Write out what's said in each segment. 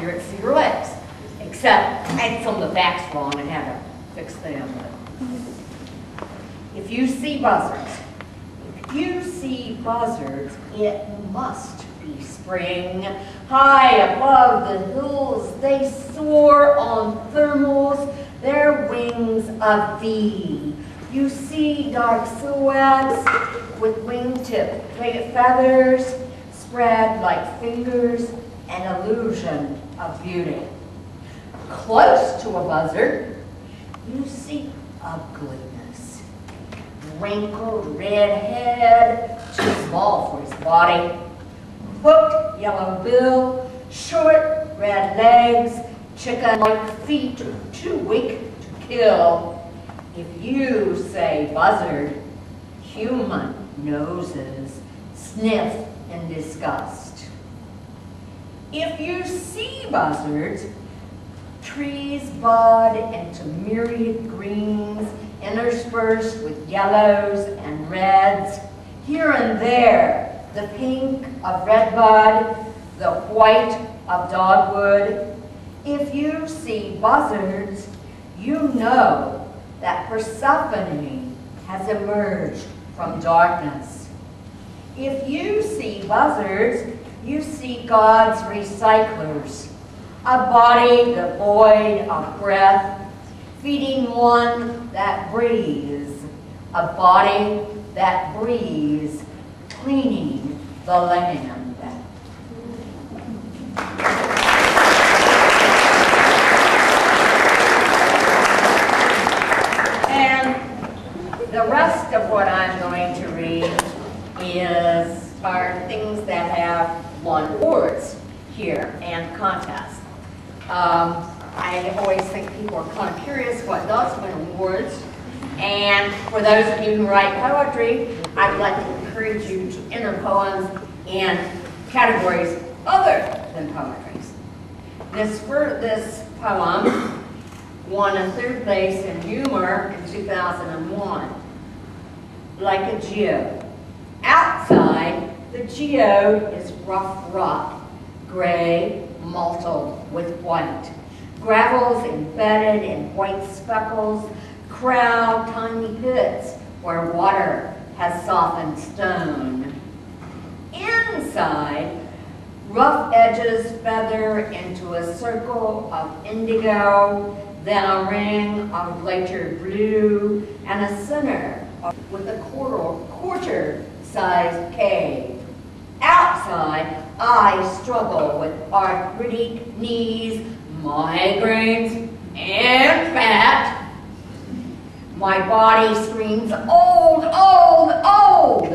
accurate see your legs. Except I had some of the facts wrong and had to fix them. If you see buzzards, it must be spring. High above the hills, they soar on thermals, their wings of thee. You see dark silhouettes with wingtip feathers spread like fingers, an illusion of beauty. Close to a buzzard, you see ugliness. Wrinkled red head, too small for his body. Hooked yellow bill, short red legs, chicken-like feet, too weak to kill. If you say buzzard, human noses sniff in disgust. If you see buzzards, trees bud into myriad greens, interspersed with yellows and reds. Here and there, the pink of redbud, the white of dogwood. If you see buzzards, you know that Persephone has emerged from darkness. If you see buzzards, you see God's recyclers, a body devoid of breath, feeding one that breathes, a body that breathes, cleaning the land. And the rest of what I'm going to read are things that have won awards here and contests. I always think people are kind of curious what does win awards. And for those of you who write poetry, I'd like to encourage you to enter poems in categories other than poetry. This poem won a 3rd place in humor in 2001. Like a geode. Outside, the geode is rough rock, gray, mottled with white. Gravels embedded in white speckles crowd tiny pits where water has softened stone. Inside, rough edges feather into a circle of indigo, then a ring of glacier blue, and a center with a quarter-sized cave. Outside, I struggle with arthritic knees, migraines, and fat. My body screams, old, old, old.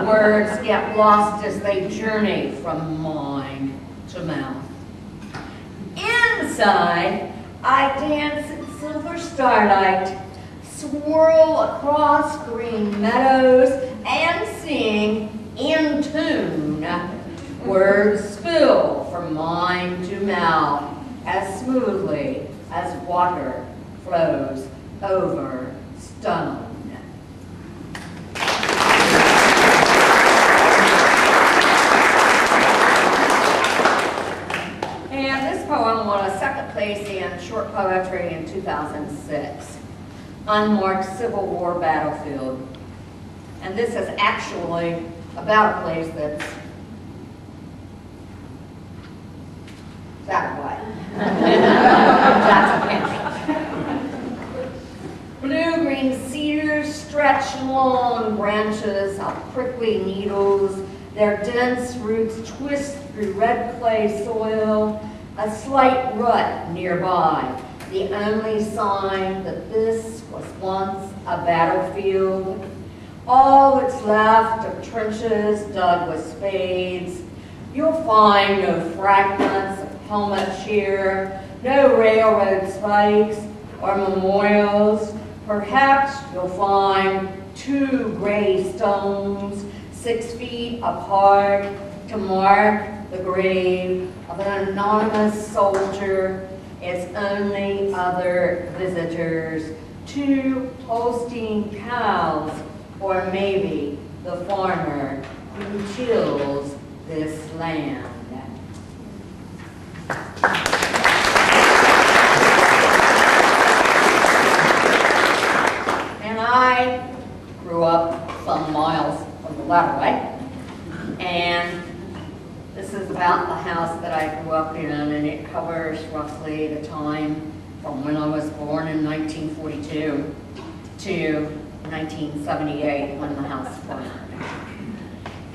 Words get lost as they journey from mind to mouth. Inside, I dance in silver starlight, swirl across green meadows, and sing in tune. Words spill from mind to mouth as smoothly as water flows over stone. And this poem won a 2nd place in short poetry in 2006. Unmarked Civil War Battlefield. And this is actually about a place that's that way. That's a picture. Blue-green cedars stretch long branches of prickly needles. Their dense roots twist through red clay soil, a slight rut nearby, the only sign that this was once a battlefield. All that's left of trenches dug with spades. You'll find no fragments of helmets here, no railroad spikes or memorials. Perhaps you'll find 2 gray stones 6 feet apart to mark the grave of an anonymous soldier, its only other visitors, 2 Holstein cows, or maybe the farmer who tills this land. And I grew up some miles from the Latter-way, and this is about the house that I grew up in, and it covers roughly the time from when I was born in 1942 to 1978 when the house burned.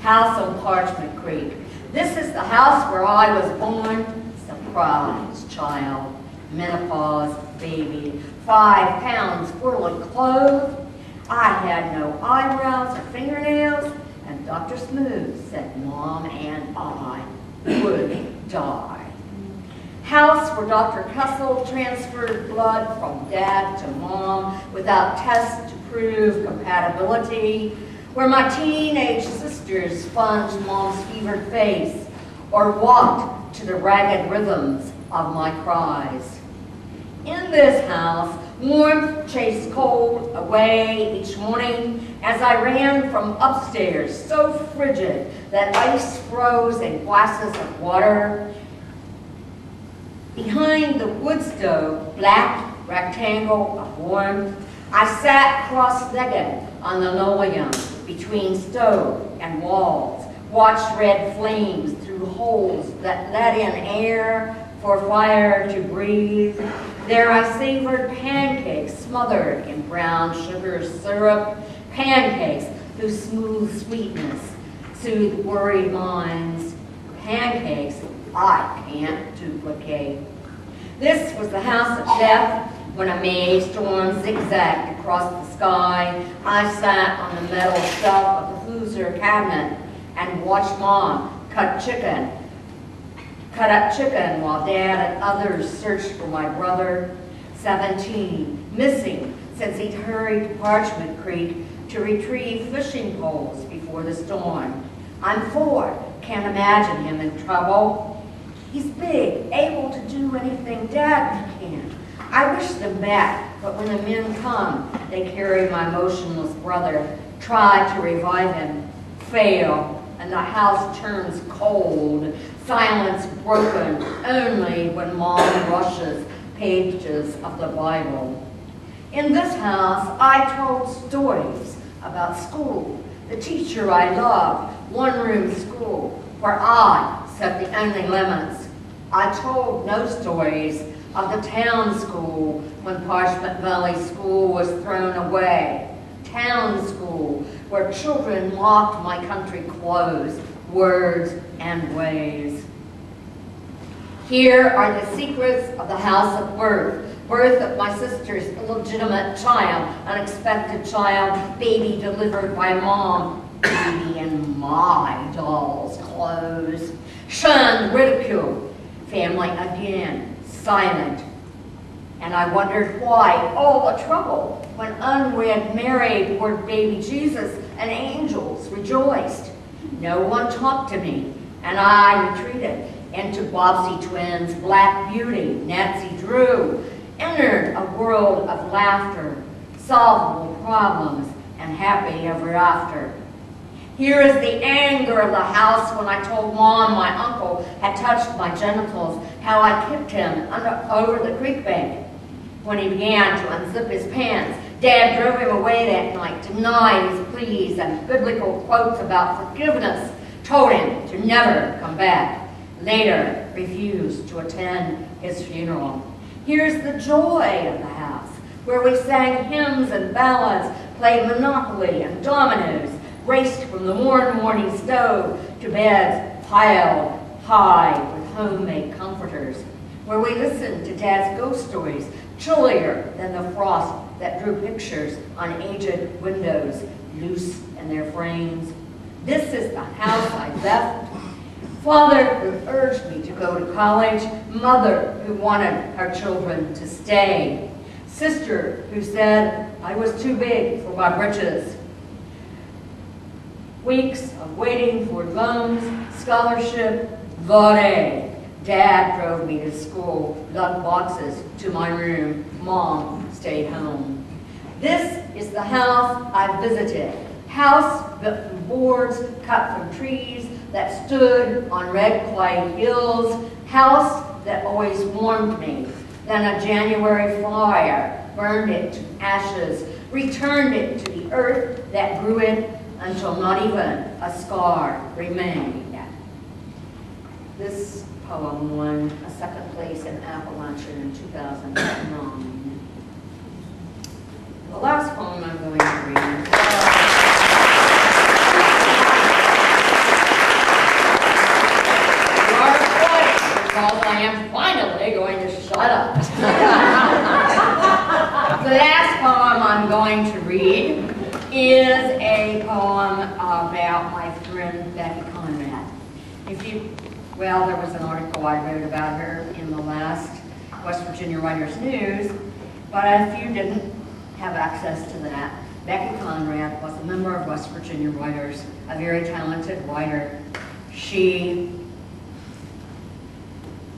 House on Parchment Creek. This is the house where I was born, surprise child, menopause baby, 5 pounds fully clothed. I had no eyebrows or fingernails, and Dr. Smooth said Mom and I would die. House where Dr. Kessel transferred blood from Dad to Mom without tests to prove compatibility, where my teenage sisters sponged Mom's fevered face or walked to the ragged rhythms of my cries. In this house, warmth chased cold away each morning as I ran from upstairs, so frigid that ice froze in glasses of water. Behind the wood stove, black rectangle of warmth, I sat cross-legged on the linoleum between stove and walls, watched red flames through holes that let in air for fire to breathe. There I savored pancakes smothered in brown sugar syrup, pancakes whose smooth sweetness soothed worried minds, pancakes I can't duplicate. This was the house of death. When a May storm zigzagged across the sky, I sat on the metal shelf of the freezer cabinet and watched Mom cut up chicken while Dad and others searched for my brother, 17, missing since he'd hurried to Parchment Creek to retrieve fishing poles before the storm. I'm 4, can't imagine him in trouble. He's big, able to do anything Dad can. I wish them back, but when the men come, they carry my motionless brother, try to revive him, fail, and the house turns cold, silence broken only when Mom rushes pages of the Bible. In this house, I told stories about school, the teacher I loved, one-room school, where I set the only limits. I told no stories of the town school when Parchment Valley School was thrown away. Town school where children mocked my country clothes, words, and ways. Here are the secrets of the house of birth. Birth of my sister's illegitimate child, unexpected child, baby delivered by Mom, baby in my doll's clothes. Shunned, ridiculed, family again, silent. And I wondered why all the trouble when unwed Mary bore baby Jesus and angels rejoiced. No one talked to me, and I retreated into Bobbsey twins, Black Beauty, Nancy Drew, entered a world of laughter, solvable problems, and happy ever after. Here is the anger of the house when I told Mom my uncle had touched my genitals, how I kicked him over the creek bank. When he began to unzip his pants, Dad drove him away that night, denied his pleas and biblical quotes about forgiveness, told him to never come back. Later, refused to attend his funeral. Here's the joy of the house, where we sang hymns and ballads, played Monopoly and dominoes, raced from the warm morning stove to beds piled high with homemade comforters, where we listened to Dad's ghost stories, chillier than the frost that drew pictures on aged windows, loose in their frames. This is the house I left. Father who urged me to go to college, mother who wanted her children to stay, sister who said I was too big for my britches. Weeks of waiting for loans, scholarship, Vaude. Dad drove me to school, lugged boxes to my room. Mom stayed home. This is the house I visited. House built from boards cut from trees that stood on red clay hills. House that always warmed me. Then a January fire burned it to ashes, returned it to the earth that grew it until not even a scar remained. This poem won a second place in Appalachian in 2009. The last poem I'm going to read. You are quiet because I am finally going to shut up. The last poem I'm going to read is a poem about my friend Becky Conrad. Well, there was an article I wrote about her in the last West Virginia Writers News, but if you didn't have access to that, Becky Conrad was a member of West Virginia Writers, a very talented writer. She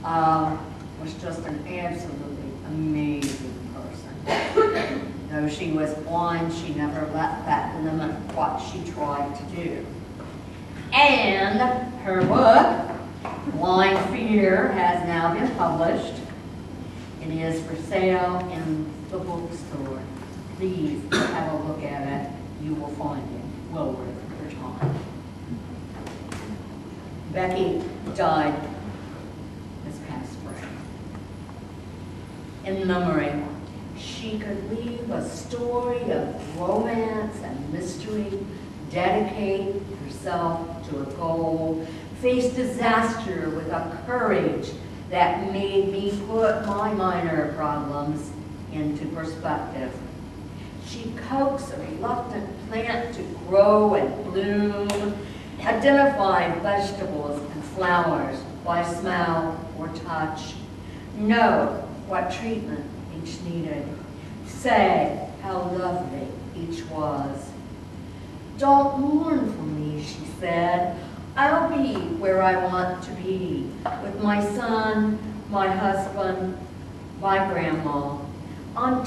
was just an absolutely amazing person. Though she was blind, she never let that limit what she tried to do. And her book, Blind Fear, has now been published. It is for sale in the bookstore. Please have a look at it. You will find it well worth your time. Becky died this past spring. In memory, she could weave a story of romance and mystery, dedicate herself to a goal, face disaster with a courage that made me put my minor problems into perspective. She coaxed a reluctant plant to grow and bloom, identify vegetables and flowers by smell or touch, know what treatment each needed, say how lovely each was. Don't mourn for me, she said. I'll be where I want to be, with my son, my husband, my grandma. I'm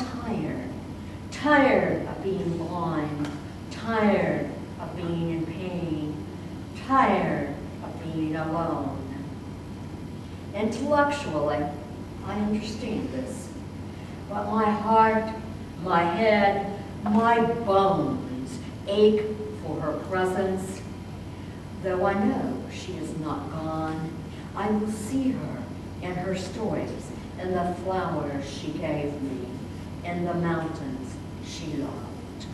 tired of being blind, tired of being in pain, tired of being alone. Intellectually, I understand this, but my heart, my head, my bones ache for her presence. Though I know she is not gone, I will see her in her stories, in the flowers she gave me, in the mountains she loved.